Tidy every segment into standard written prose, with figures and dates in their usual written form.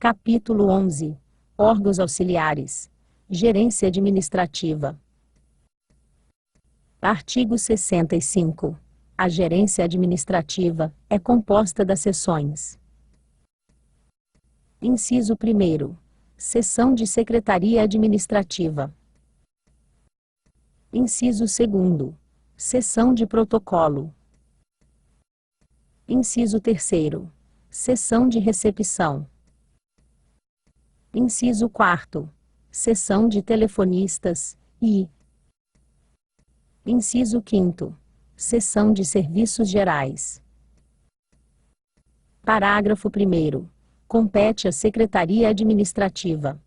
Capítulo 11. Órgãos auxiliares. Gerência administrativa. Artigo 65. A gerência administrativa é composta das seções. Inciso 1º. Seção de Secretaria Administrativa. Inciso 2º. Seção de Protocolo. Inciso 3º. Seção de Recepção. Inciso 4º. Seção de Telefonistas e Inciso 5º. Seção de Serviços Gerais. Parágrafo 1º. Compete à Secretaria Administrativa.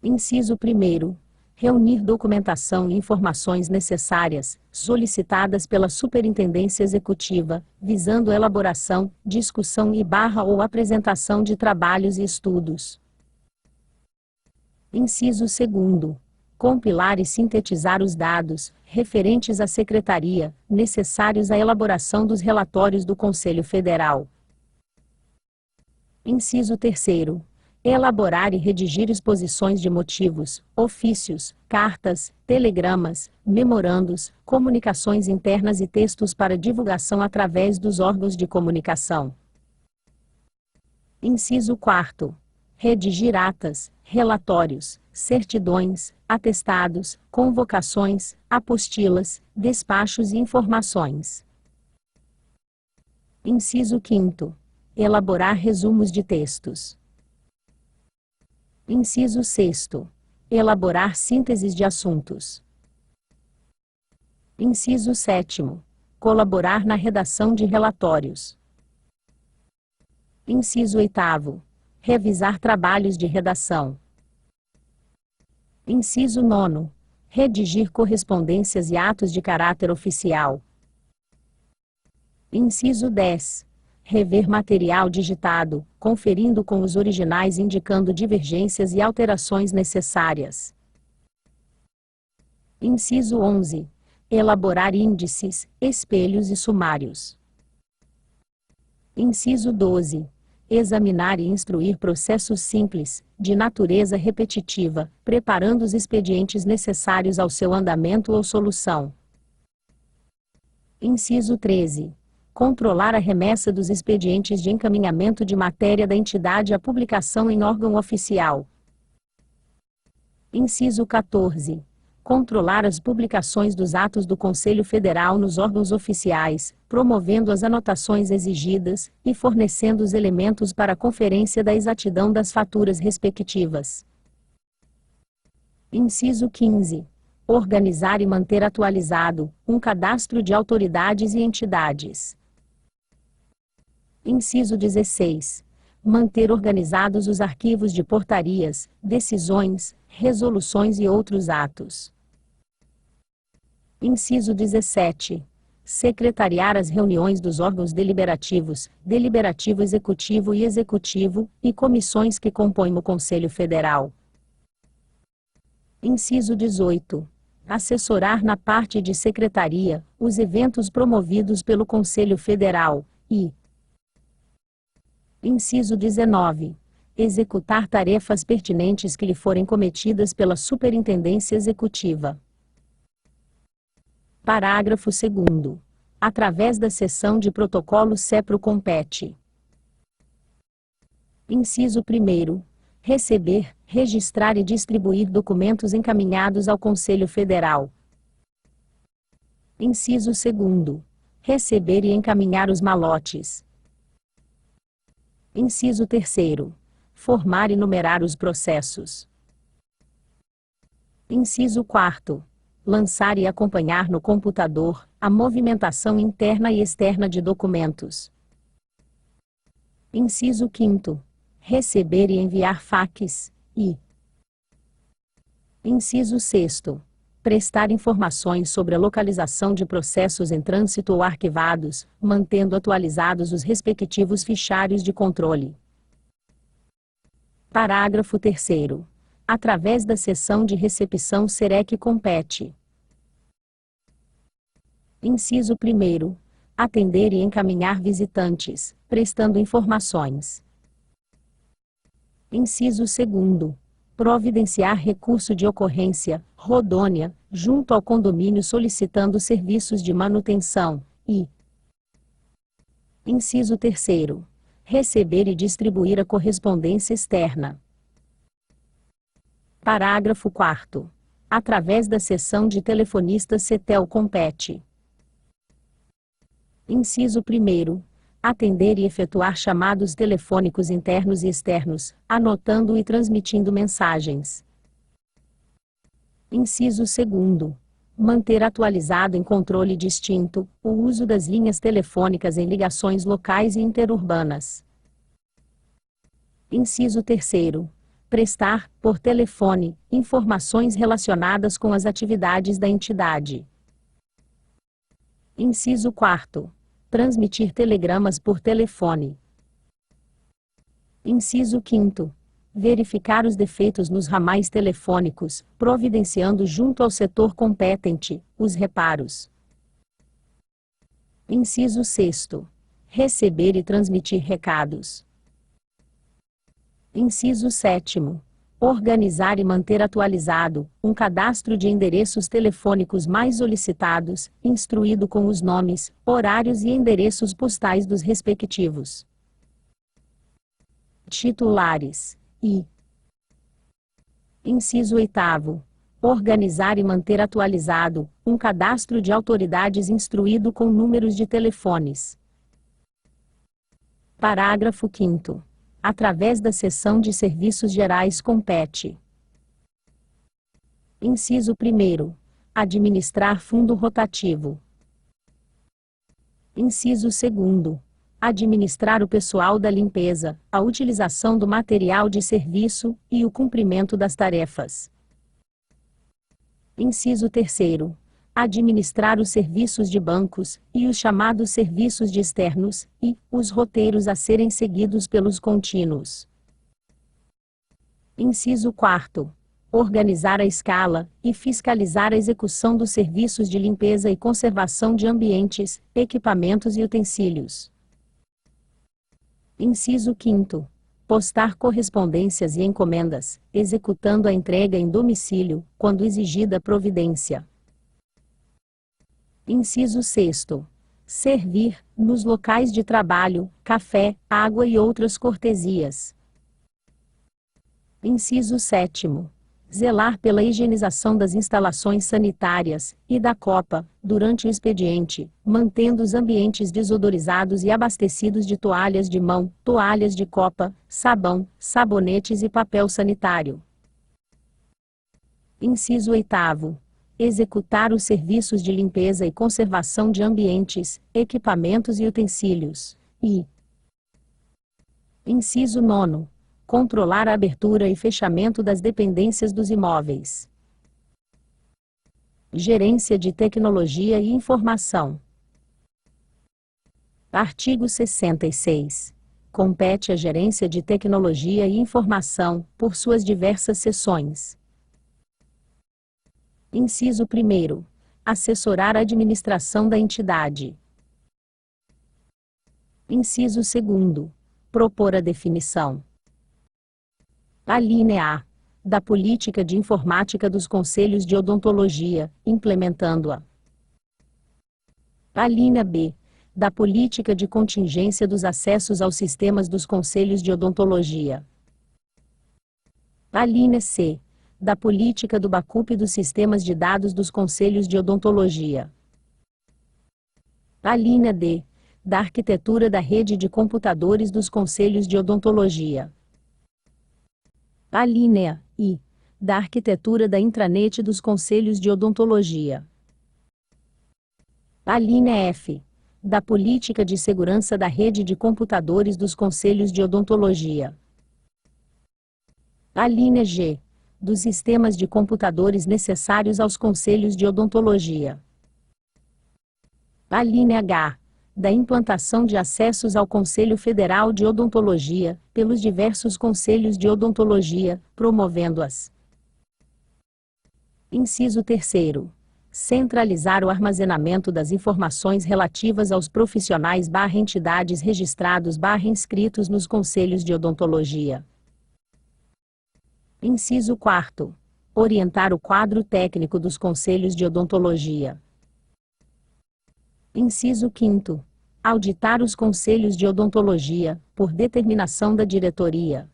Inciso 1º. Reunir documentação e informações necessárias, solicitadas pela Superintendência Executiva, visando elaboração, discussão ou apresentação de trabalhos e estudos. Inciso 2º. Compilar e sintetizar os dados, referentes à Secretaria, necessários à elaboração dos relatórios do Conselho Federal. Inciso 3º. Elaborar e redigir exposições de motivos, ofícios, cartas, telegramas, memorandos, comunicações internas e textos para divulgação através dos órgãos de comunicação. Inciso 4º. Redigir atas, relatórios, certidões, atestados, convocações, apostilas, despachos e informações. Inciso 5º. Elaborar resumos de textos. Inciso 6º. Elaborar sínteses de assuntos. Inciso 7º. Colaborar na redação de relatórios. Inciso 8º. Revisar trabalhos de redação. Inciso 9º. Redigir correspondências e atos de caráter oficial. Inciso 10. Rever material digitado, conferindo com os originais indicando divergências e alterações necessárias. Inciso 11. Elaborar índices, espelhos e sumários. Inciso 12. Examinar e instruir processos simples, de natureza repetitiva, preparando os expedientes necessários ao seu andamento ou solução. Inciso 13. Controlar a remessa dos expedientes de encaminhamento de matéria da entidade à publicação em órgão oficial. Inciso 14. Controlar as publicações dos atos do Conselho Federal nos órgãos oficiais, promovendo as anotações exigidas e fornecendo os elementos para a conferência da exatidão das faturas respectivas. Inciso 15. Organizar e manter atualizado um cadastro de autoridades e entidades. Inciso 16. Manter organizados os arquivos de portarias, decisões, resoluções e outros atos. Inciso 17. Secretariar as reuniões dos órgãos deliberativos, Deliberativo Executivo e comissões que compõem o Conselho Federal. Inciso 18. Assessorar na parte de secretaria, os eventos promovidos pelo Conselho Federal, e Inciso 19. Executar tarefas pertinentes que lhe forem cometidas pela Superintendência Executiva. Parágrafo 2º. Através da seção de protocolo SEPRO compete. Inciso 1º. Receber, registrar e distribuir documentos encaminhados ao Conselho Federal. Inciso 2º. Receber e encaminhar os malotes. Inciso 3º. Formar e numerar os processos. Inciso 4º. Lançar e acompanhar no computador a movimentação interna e externa de documentos. Inciso 5º. Receber e enviar fax, e Inciso 6º. Prestar informações sobre a localização de processos em trânsito ou arquivados, mantendo atualizados os respectivos fichários de controle. Parágrafo 3º. Através da seção de recepção SEREC compete. Inciso 1º. Atender e encaminhar visitantes, prestando informações. Inciso 2º. Providenciar recurso de ocorrência, RODônia, junto ao condomínio solicitando serviços de manutenção, e inciso 3º. Receber e distribuir a correspondência externa. Parágrafo 4º. Através da seção de telefonistas CETEL compete. Inciso 1º. Atender e efetuar chamados telefônicos internos e externos, anotando e transmitindo mensagens. Inciso 2º. Manter atualizado em controle distinto o uso das linhas telefônicas em ligações locais e interurbanas. Inciso 3º. Prestar, por telefone, informações relacionadas com as atividades da entidade. Inciso 4º. Transmitir telegramas por telefone. Inciso 5º. Verificar os defeitos nos ramais telefônicos, providenciando junto ao setor competente, os reparos. Inciso 6º. Receber e transmitir recados. Inciso 7º. Organizar e manter atualizado um cadastro de endereços telefônicos mais solicitados, instruído com os nomes, horários e endereços postais dos respectivos titulares. E inciso 8º. Organizar e manter atualizado um cadastro de autoridades instruído com números de telefones. Parágrafo 5º. Através da seção de serviços gerais compete. Inciso 1º. Administrar fundo rotativo. Inciso 2º. Administrar o pessoal da limpeza, a utilização do material de serviço e o cumprimento das tarefas. Inciso 3º. Administrar os serviços de bancos, e os chamados serviços de externos, e os roteiros a serem seguidos pelos contínuos. Inciso 4º. Organizar a escala, e fiscalizar a execução dos serviços de limpeza e conservação de ambientes, equipamentos e utensílios. Inciso 5º. Postar correspondências e encomendas, executando a entrega em domicílio, quando exigida providência. Inciso 6º. Servir, nos locais de trabalho, café, água e outras cortesias. Inciso 7º. Zelar pela higienização das instalações sanitárias, e da copa, durante o expediente, mantendo os ambientes desodorizados e abastecidos de toalhas de mão, toalhas de copa, sabão, sabonetes e papel sanitário. Inciso 8º. Executar os serviços de limpeza e conservação de ambientes, equipamentos e utensílios. E inciso 9º. Controlar a abertura e fechamento das dependências dos imóveis. Gerência de Tecnologia e Informação. Artigo 66. Compete à Gerência de Tecnologia e Informação, por suas diversas seções. Inciso 1º. Assessorar a administração da entidade. Inciso 2º. Propor a definição. Alínea A. Da política de informática dos conselhos de odontologia, implementando-a. Alínea B. Da política de contingência dos acessos aos sistemas dos conselhos de odontologia. Alínea C. Da política do backup dos sistemas de dados dos conselhos de odontologia. Alínea D. Da arquitetura da rede de computadores dos conselhos de odontologia. Alínea I. Da arquitetura da intranet dos conselhos de odontologia. Alínea F. Da política de segurança da rede de computadores dos conselhos de odontologia. Alínea G. Dos sistemas de computadores necessários aos conselhos de odontologia. Alínea H. Da implantação de acessos ao Conselho Federal de Odontologia, pelos diversos conselhos de odontologia, promovendo-as. Inciso 3º. Centralizar o armazenamento das informações relativas aos profissionais/entidades registrados/inscritos nos conselhos de odontologia. Inciso 4. Orientar o quadro técnico dos conselhos de odontologia. Inciso 5º. Auditar os conselhos de odontologia, por determinação da diretoria.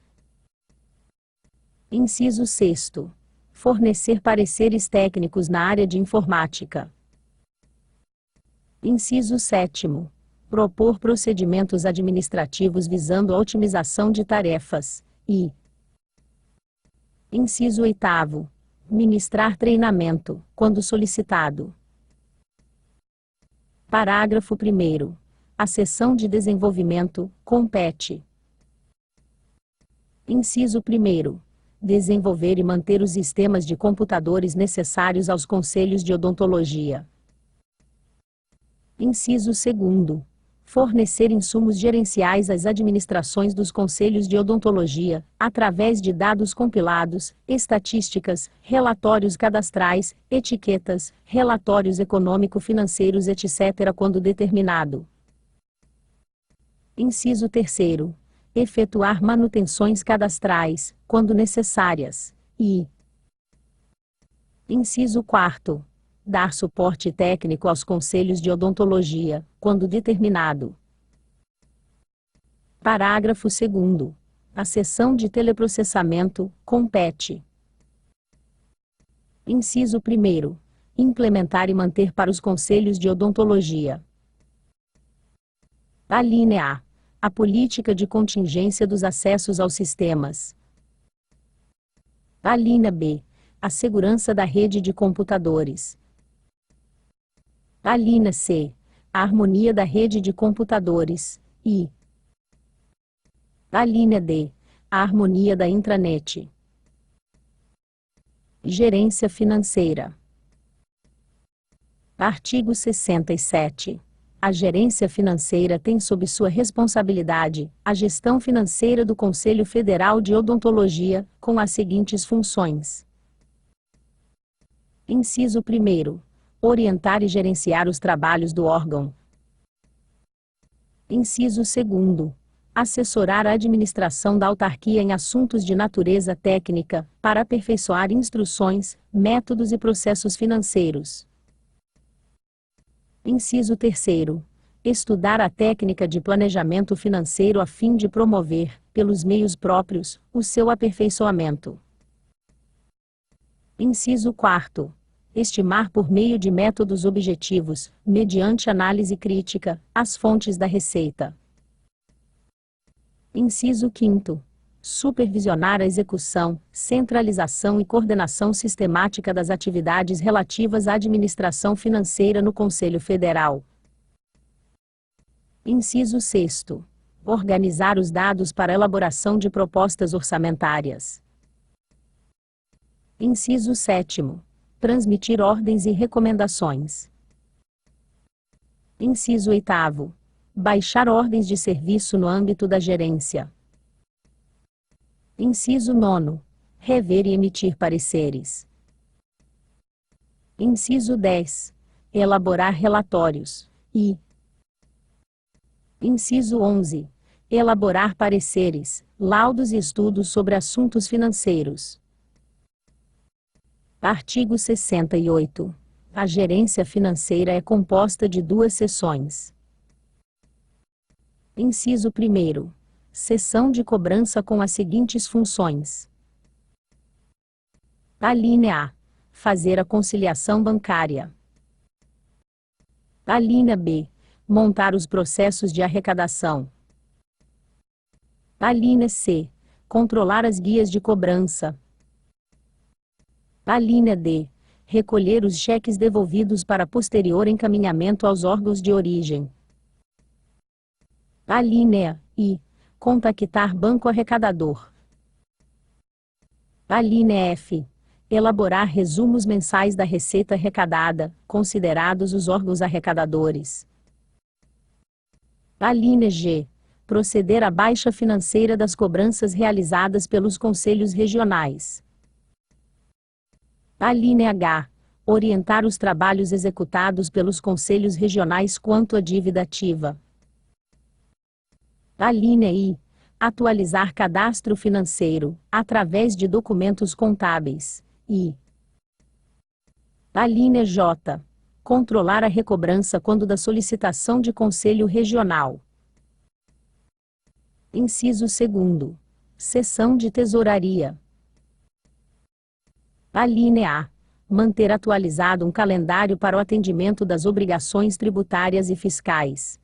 Inciso 6º. Fornecer pareceres técnicos na área de informática. Inciso 7º. Propor procedimentos administrativos visando a otimização de tarefas, e inciso 8º. Ministrar treinamento, quando solicitado. Parágrafo 1º. A seção de desenvolvimento compete. Inciso 1º. Desenvolver e manter os sistemas de computadores necessários aos conselhos de odontologia. Inciso 2º. Fornecer insumos gerenciais às administrações dos conselhos de odontologia, através de dados compilados, estatísticas, relatórios cadastrais, etiquetas, relatórios econômico-financeiros, etc., quando determinado. Inciso 3º. Efetuar manutenções cadastrais, quando necessárias, e inciso 4º. Dar suporte técnico aos conselhos de odontologia, quando determinado. Parágrafo 2º. A seção de teleprocessamento compete. Inciso 1º. Implementar e manter para os conselhos de odontologia. Alínea A. A política de contingência dos acessos aos sistemas. Alínea B. A segurança da rede de computadores. Alínea C. A harmonia da rede de computadores, e alínea D. A harmonia da intranet. Gerência financeira. Artigo 67. A gerência financeira tem sob sua responsabilidade a gestão financeira do Conselho Federal de Odontologia, com as seguintes funções. Inciso 1º. Orientar e gerenciar os trabalhos do órgão. Inciso 2º. Assessorar a administração da autarquia em assuntos de natureza técnica, para aperfeiçoar instruções, métodos e processos financeiros. Inciso 3º. Estudar a técnica de planejamento financeiro a fim de promover, pelos meios próprios, o seu aperfeiçoamento. Inciso 4º. Estimar por meio de métodos objetivos, mediante análise crítica, as fontes da receita. Inciso 5º. Supervisionar a execução, centralização e coordenação sistemática das atividades relativas à administração financeira no Conselho Federal. Inciso 6º. Organizar os dados para elaboração de propostas orçamentárias. Inciso 7º. Transmitir ordens e recomendações. Inciso 8º. Baixar ordens de serviço no âmbito da gerência. Inciso 9º. Rever e emitir pareceres. Inciso 10. Elaborar relatórios, e inciso 11. Elaborar pareceres, laudos e estudos sobre assuntos financeiros. Artigo 68. A gerência financeira é composta de 2 seções. Inciso 1º. Seção de cobrança com as seguintes funções. Alínea A. Fazer a conciliação bancária. Alínea B. Montar os processos de arrecadação. Alínea C. Controlar as guias de cobrança. Alínea D. Recolher os cheques devolvidos para posterior encaminhamento aos órgãos de origem. Alínea I. Contactar banco arrecadador. Alínea F. Elaborar resumos mensais da receita arrecadada, considerados os órgãos arrecadadores. Alínea G. Proceder à baixa financeira das cobranças realizadas pelos conselhos regionais. Alínea H. Orientar os trabalhos executados pelos conselhos regionais quanto à dívida ativa. Alínea I. atualizar cadastro financeiro, através de documentos contábeis, e a linha J. Controlar a recobrança quando da solicitação de Conselho Regional. Inciso 2º. Seção de Tesouraria. A linha A. Manter atualizado um calendário para o atendimento das obrigações tributárias e fiscais.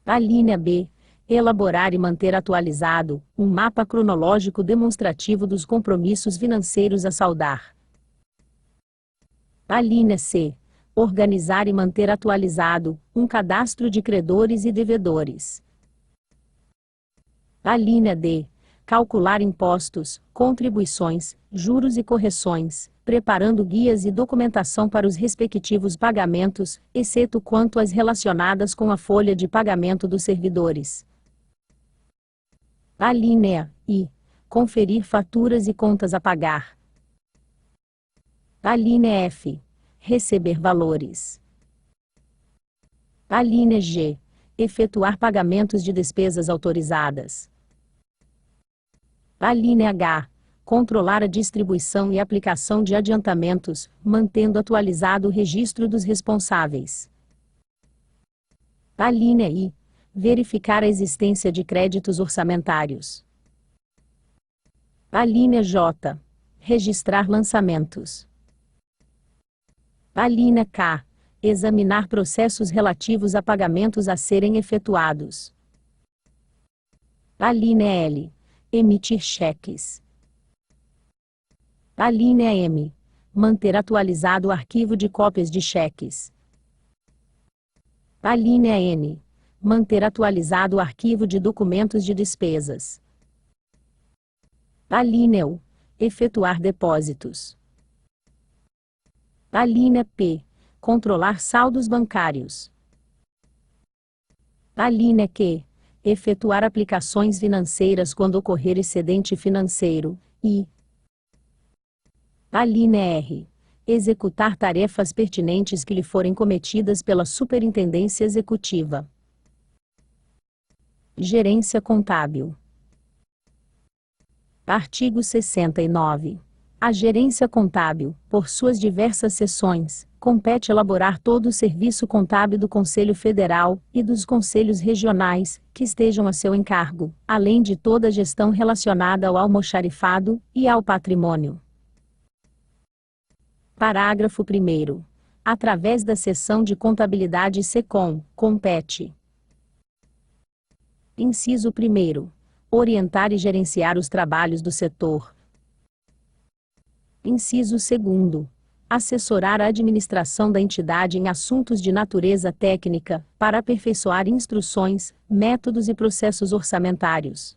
A linha B. Elaborar e manter atualizado um mapa cronológico demonstrativo dos compromissos financeiros a saldar. A linha C. Organizar e manter atualizado um cadastro de credores e devedores. A linha D. Calcular impostos, contribuições, juros e correções, preparando guias e documentação para os respectivos pagamentos, exceto quanto às relacionadas com a folha de pagamento dos servidores. A linha I. Conferir faturas e contas a pagar. A linha F. Receber valores. A linha G. Efetuar pagamentos de despesas autorizadas. A linha H. Controlar a distribuição e aplicação de adiantamentos, mantendo atualizado o registro dos responsáveis. A linha I. Verificar a existência de créditos orçamentários. A linha J. Registrar lançamentos. A linha K. Examinar processos relativos a pagamentos a serem efetuados. A linha L. Emitir cheques. A linha M. Manter atualizado o arquivo de cópias de cheques. A linha N. Manter atualizado o arquivo de documentos de despesas. A linha U. Efetuar depósitos. A linha P. Controlar saldos bancários. A linha Q. Efetuar aplicações financeiras quando ocorrer excedente financeiro, e a linha R. Executar tarefas pertinentes que lhe forem cometidas pela Superintendência Executiva. Gerência Contábil. Artigo 69. A Gerência Contábil, por suas diversas seções, compete elaborar todo o serviço contábil do Conselho Federal e dos Conselhos Regionais, que estejam a seu encargo, além de toda a gestão relacionada ao almoxarifado e ao patrimônio. Parágrafo 1º. Através da seção de contabilidade SECOM, compete. Inciso 1º. Orientar e gerenciar os trabalhos do setor. Inciso 2º. Assessorar a administração da entidade em assuntos de natureza técnica, para aperfeiçoar instruções, métodos e processos orçamentários.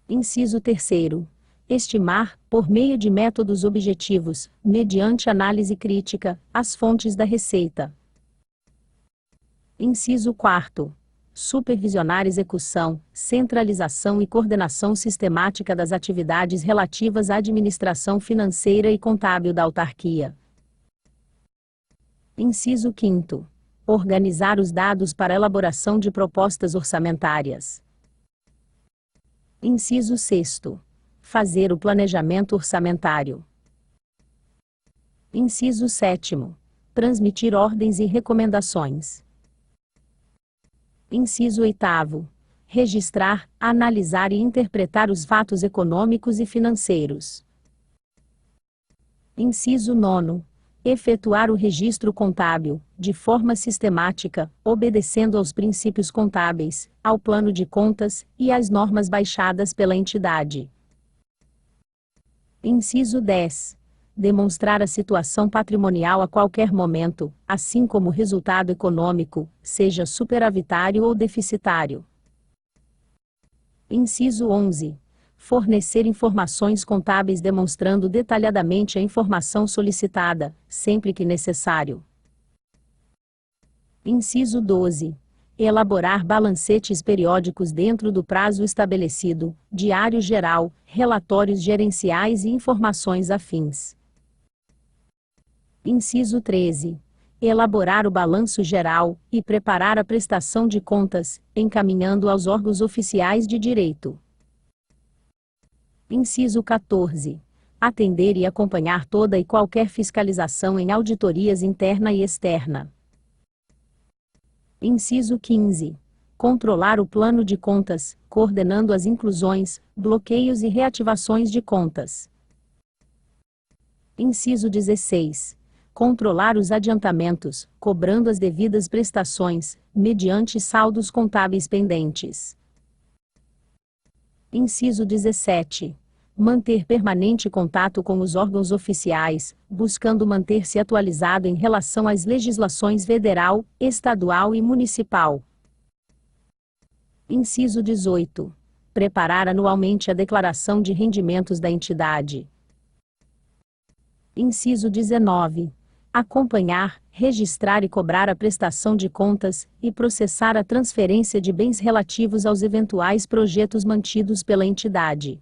Inciso 3º. Estimar, por meio de métodos objetivos, mediante análise crítica, as fontes da receita. Inciso 4º. Supervisionar execução, centralização e coordenação sistemática das atividades relativas à administração financeira e contábil da autarquia. Inciso 5º. Organizar os dados para elaboração de propostas orçamentárias. Inciso 6º. Fazer o planejamento orçamentário. Inciso 7º. Transmitir ordens e recomendações. Inciso 8º. Registrar, analisar e interpretar os fatos econômicos e financeiros. Inciso 9º. Efetuar o registro contábil, de forma sistemática, obedecendo aos princípios contábeis, ao plano de contas e às normas baixadas pela entidade. Inciso 10. Demonstrar a situação patrimonial a qualquer momento, assim como o resultado econômico, seja superavitário ou deficitário. Inciso 11. Fornecer informações contábeis demonstrando detalhadamente a informação solicitada, sempre que necessário. Inciso 12. Elaborar balancetes periódicos dentro do prazo estabelecido, diário geral, relatórios gerenciais e informações afins. Inciso 13. elaborar o balanço geral e preparar a prestação de contas, encaminhando aos órgãos oficiais de direito. Inciso 14. Atender e acompanhar toda e qualquer fiscalização em auditorias interna e externa. Inciso 15. Controlar o plano de contas, coordenando as inclusões, bloqueios e reativações de contas. Inciso 16. Controlar os adiantamentos, cobrando as devidas prestações, mediante saldos contábeis pendentes. Inciso 17. Manter permanente contato com os órgãos oficiais, buscando manter-se atualizado em relação às legislações federal, estadual e municipal. Inciso 18. Preparar anualmente a declaração de rendimentos da entidade. Inciso 19. Acompanhar, registrar e cobrar a prestação de contas, e processar a transferência de bens relativos aos eventuais projetos mantidos pela entidade.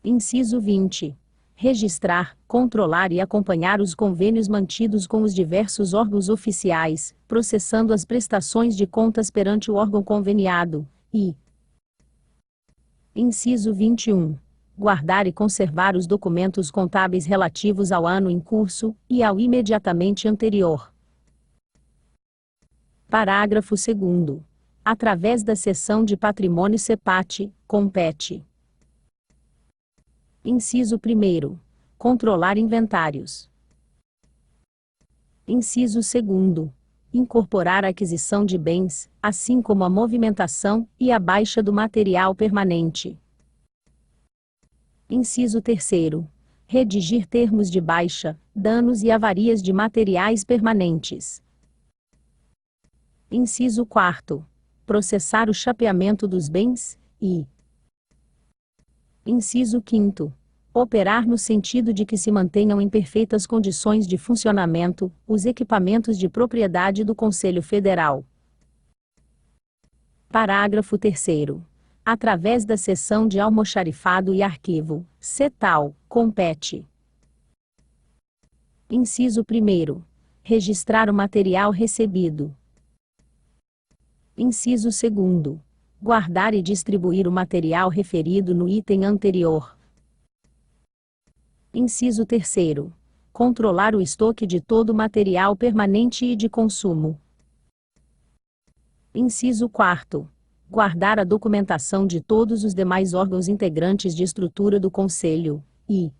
Inciso 20. Registrar, controlar e acompanhar os convênios mantidos com os diversos órgãos oficiais, processando as prestações de contas perante o órgão conveniado, e Inciso 21. Guardar e conservar os documentos contábeis relativos ao ano em curso, e ao imediatamente anterior. Parágrafo 2º. Através da seção de Patrimônio CEPAT, compete. Inciso 1º. Controlar inventários. Inciso 2º. Incorporar a aquisição de bens, assim como a movimentação e a baixa do material permanente. Inciso 3º. Redigir termos de baixa, danos e avarias de materiais permanentes. Inciso 4º. Processar o chapeamento dos bens, e Inciso 5º. Operar no sentido de que se mantenham em perfeitas condições de funcionamento os equipamentos de propriedade do Conselho Federal. Parágrafo 3º. Através da seção de almoxarifado e arquivo, CETAL, compete. Inciso 1º. Registrar o material recebido. Inciso 2º. Guardar e distribuir o material referido no item anterior. Inciso 3º. Controlar o estoque de todo o material permanente e de consumo. Inciso 4º. Guardar a documentação de todos os demais órgãos integrantes de estrutura do Conselho, e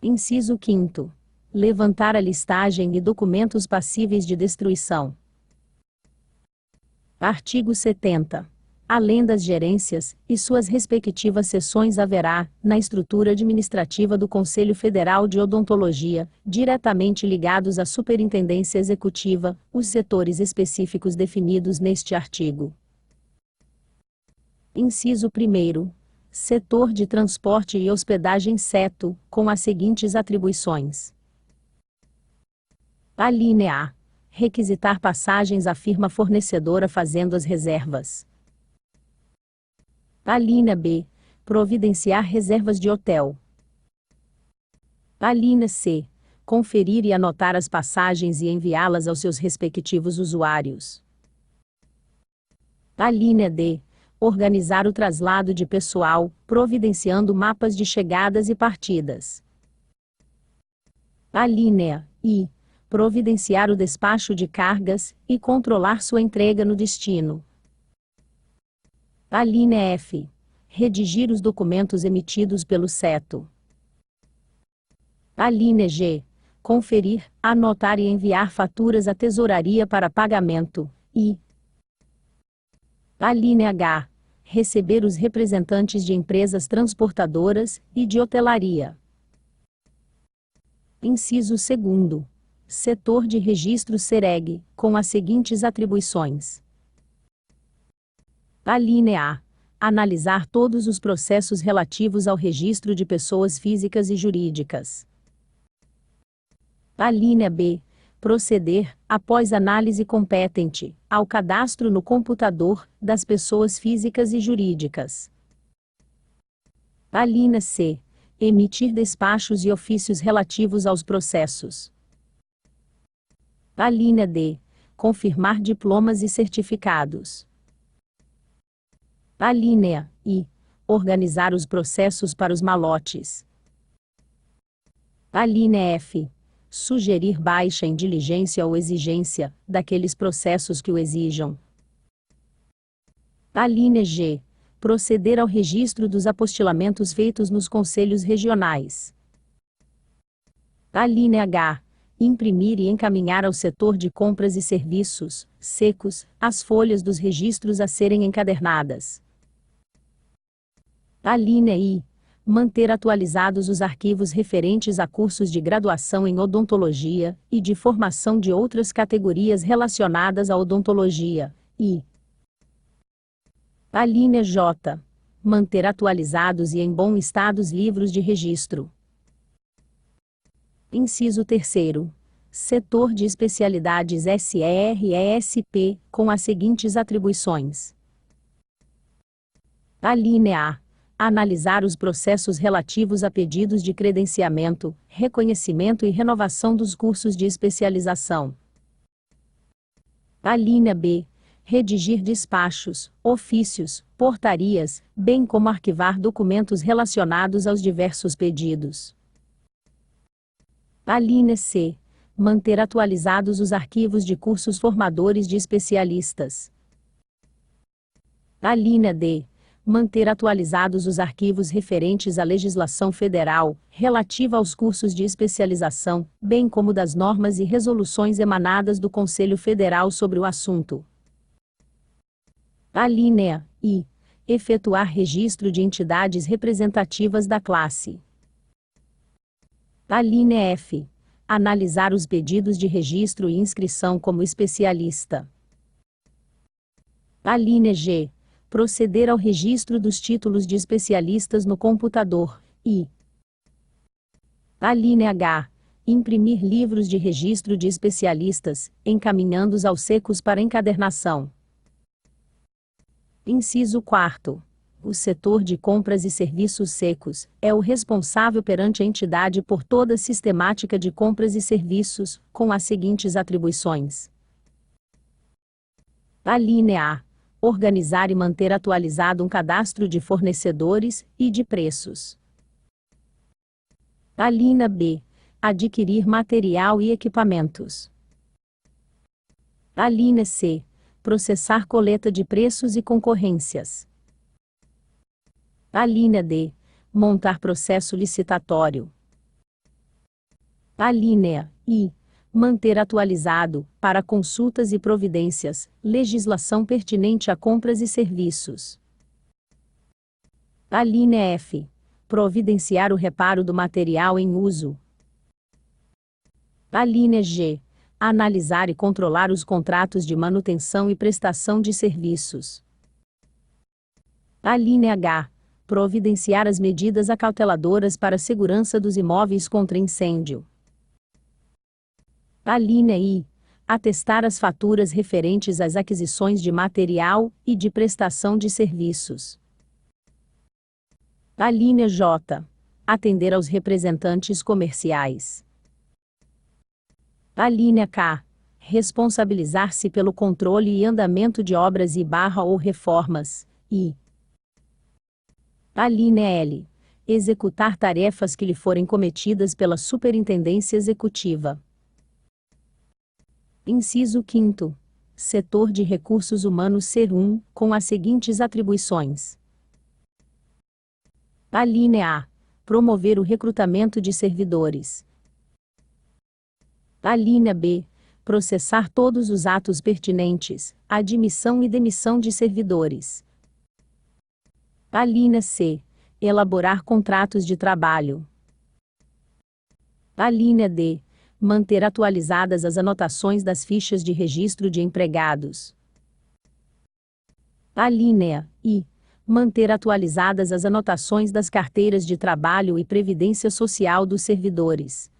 Inciso 5º. Levantar a listagem e documentos passíveis de destruição. Artigo 70. Além das gerências, e suas respectivas seções haverá, na estrutura administrativa do Conselho Federal de Odontologia, diretamente ligados à Superintendência Executiva, os setores específicos definidos neste artigo. Inciso 1º. Setor de transporte e hospedagem seto, com as seguintes atribuições. Alínea A. Requisitar passagens à firma fornecedora fazendo as reservas. Alínea B. Providenciar reservas de hotel. Alínea C. Conferir e anotar as passagens e enviá-las aos seus respectivos usuários. Alínea D. Organizar o traslado de pessoal, providenciando mapas de chegadas e partidas. Alínea I. Providenciar o despacho de cargas, e controlar sua entrega no destino. Alínea F. Redigir os documentos emitidos pelo CETO. Alínea G. Conferir, anotar e enviar faturas à tesouraria para pagamento, e Alínea H. Receber os representantes de empresas transportadoras e de hotelaria. Inciso 2º. Setor de registro SEREG, com as seguintes atribuições. Alínea A. Analisar todos os processos relativos ao registro de pessoas físicas e jurídicas. Alínea B. Proceder, após análise competente, ao cadastro no computador das pessoas físicas e jurídicas. Alínea C. Emitir despachos e ofícios relativos aos processos. A linha D. Confirmar diplomas e certificados. A linha I. Organizar os processos para os malotes. A linha F. Sugerir baixa em diligência ou exigência, daqueles processos que o exijam. A linha G. Proceder ao registro dos apostilamentos feitos nos conselhos regionais. A linha H. Imprimir e encaminhar ao setor de compras e serviços, secos, as folhas dos registros a serem encadernadas. A linha I. Manter atualizados os arquivos referentes a cursos de graduação em odontologia e de formação de outras categorias relacionadas à odontologia. A linha J. Manter atualizados e em bom estado os livros de registro. Inciso 3º. Setor de especialidades SER-ESP, com as seguintes atribuições. A linha A. Analisar os processos relativos a pedidos de credenciamento, reconhecimento e renovação dos cursos de especialização. A linha B. Redigir despachos, ofícios, portarias, bem como arquivar documentos relacionados aos diversos pedidos. A linha C. Manter atualizados os arquivos de cursos formadores de especialistas. A linha D. Manter atualizados os arquivos referentes à legislação federal, relativa aos cursos de especialização, bem como das normas e resoluções emanadas do Conselho Federal sobre o assunto. A linha I. Efetuar registro de entidades representativas da classe. A linha F. Analisar os pedidos de registro e inscrição como especialista. A linha G. Proceder ao registro dos títulos de especialistas no computador. A linha H. Imprimir livros de registro de especialistas, encaminhando-os aos secos para encadernação. Inciso 4º. O setor de compras e serviços secos é o responsável perante a entidade por toda a sistemática de compras e serviços, com as seguintes atribuições. A linha A. Organizar e manter atualizado um cadastro de fornecedores e de preços. A linha B. Adquirir material e equipamentos. A linha C. Processar coleta de preços e concorrências. A linha D. Montar processo licitatório. A linha I. Manter atualizado, para consultas e providências, legislação pertinente a compras e serviços. A linha F. Providenciar o reparo do material em uso. A linha G. Analisar e controlar os contratos de manutenção e prestação de serviços. A linha H. Providenciar as medidas acauteladoras para a segurança dos imóveis contra incêndio. A linha I. Atestar as faturas referentes às aquisições de material e de prestação de serviços. A linha J. Atender aos representantes comerciais. A linha K. Responsabilizar-se pelo controle e andamento de obras ou reformas. A linha L. Executar tarefas que lhe forem cometidas pela Superintendência Executiva. Inciso 5º. Setor de Recursos Humanos C1, com as seguintes atribuições. A linha A. Promover o recrutamento de servidores. A linha B. Processar todos os atos pertinentes, à admissão e demissão de servidores. A linha C. Elaborar contratos de trabalho. A linha D. Manter atualizadas as anotações das fichas de registro de empregados. A linha I. Manter atualizadas as anotações das carteiras de trabalho e previdência social dos servidores.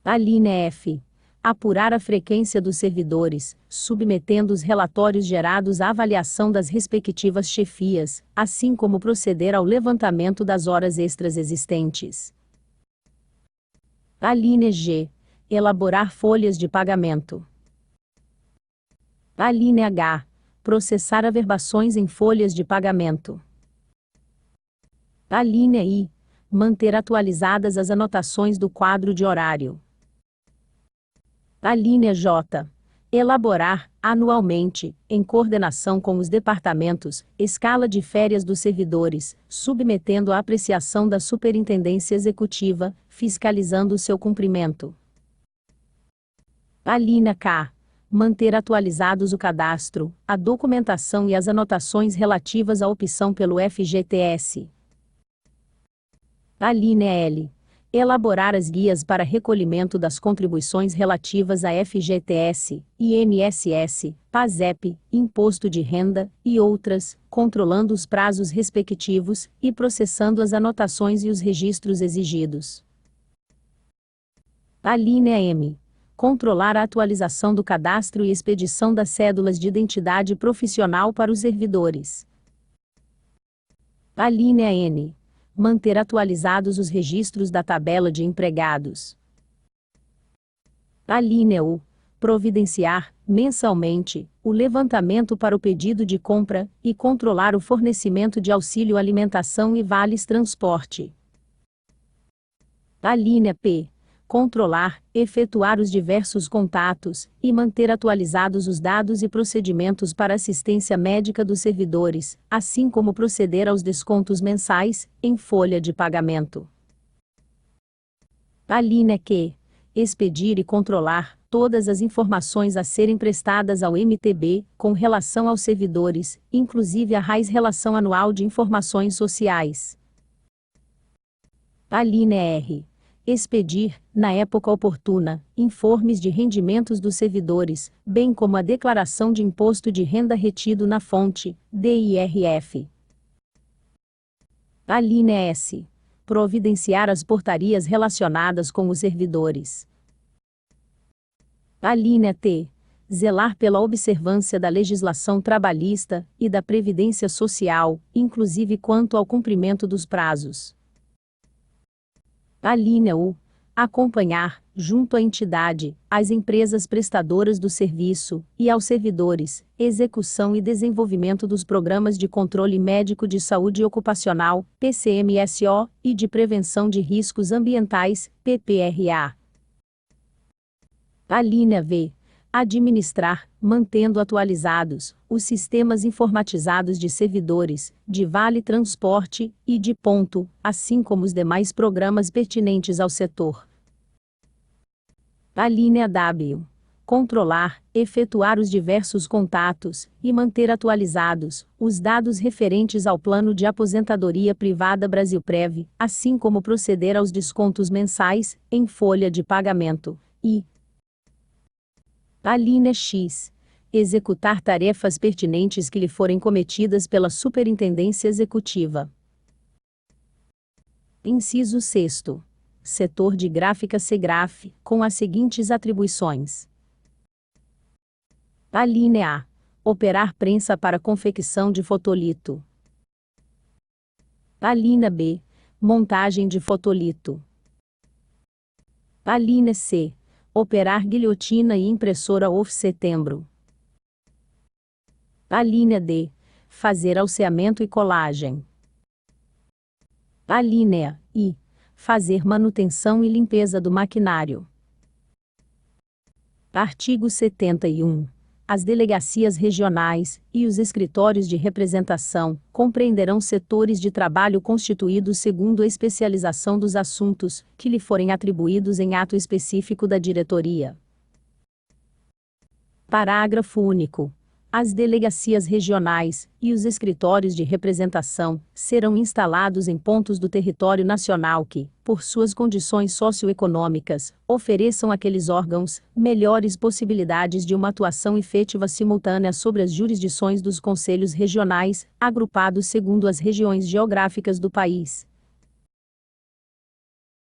A linha F. Apurar a frequência dos servidores, submetendo os relatórios gerados à avaliação das respectivas chefias, assim como proceder ao levantamento das horas extras existentes. A linha G. elaborar folhas de pagamento. A linha H. Processar averbações em folhas de pagamento. A linha I. Manter atualizadas as anotações do quadro de horário. A linha J. Elaborar, anualmente, em coordenação com os departamentos, escala de férias dos servidores, submetendo à apreciação da Superintendência Executiva, fiscalizando seu cumprimento. A linha K. Manter atualizados o cadastro, a documentação e as anotações relativas à opção pelo FGTS. A linha L. Elaborar as guias para recolhimento das contribuições relativas a FGTS, INSS, PASEP, Imposto de Renda, e outras, controlando os prazos respectivos, e processando as anotações e os registros exigidos. A linha M. Controlar a atualização do cadastro e expedição das cédulas de identidade profissional para os servidores. A linha N. Manter atualizados os registros da tabela de empregados. A linha U. Providenciar, mensalmente, o levantamento para o pedido de compra, e controlar o fornecimento de auxílio alimentação e vales transporte. A linha P. Controlar, efetuar os diversos contatos, e manter atualizados os dados e procedimentos para assistência médica dos servidores, assim como proceder aos descontos mensais, em folha de pagamento. A linha Q. Expedir e controlar todas as informações a serem prestadas ao MTB, com relação aos servidores, inclusive a RAIS Relação Anual de Informações Sociais. A linha R. Expedir, na época oportuna, informes de rendimentos dos servidores, bem como a declaração de imposto de renda retido na fonte, DIRF. A linha S. Providenciar as portarias relacionadas com os servidores. A linha T. Zelar pela observância da legislação trabalhista e da Previdência Social, inclusive quanto ao cumprimento dos prazos. A linha U. Acompanhar, junto à entidade, as empresas prestadoras do serviço, e aos servidores, execução e desenvolvimento dos programas de controle médico de saúde ocupacional, PCMSO, e de prevenção de riscos ambientais, PPRA. A linha V. Administrar, mantendo atualizados, os sistemas informatizados de servidores, de vale transporte, e de ponto, assim como os demais programas pertinentes ao setor. A linha W. Controlar, efetuar os diversos contatos, e manter atualizados, os dados referentes ao Plano de Aposentadoria Privada Brasilprev, assim como proceder aos descontos mensais, em folha de pagamento, e a linha X. Executar tarefas pertinentes que lhe forem cometidas pela Superintendência Executiva. Inciso 6º. Setor de Gráfica SEGRAF, com as seguintes atribuições. A linha A. Operar prensa para confecção de fotolito. A linha B. Montagem de fotolito. A linha C. Operar guilhotina e impressora off-setembro. A linha D. Fazer alceamento e colagem. A linha I. Fazer manutenção e limpeza do maquinário. Artigo 71. As delegacias regionais, e os escritórios de representação, compreenderão setores de trabalho constituídos segundo a especialização dos assuntos, que lhe forem atribuídos em ato específico da diretoria. Parágrafo único. As delegacias regionais, e os escritórios de representação, serão instalados em pontos do território nacional que, por suas condições socioeconômicas, ofereçam àqueles órgãos melhores possibilidades de uma atuação efetiva simultânea sobre as jurisdições dos conselhos regionais, agrupados segundo as regiões geográficas do país.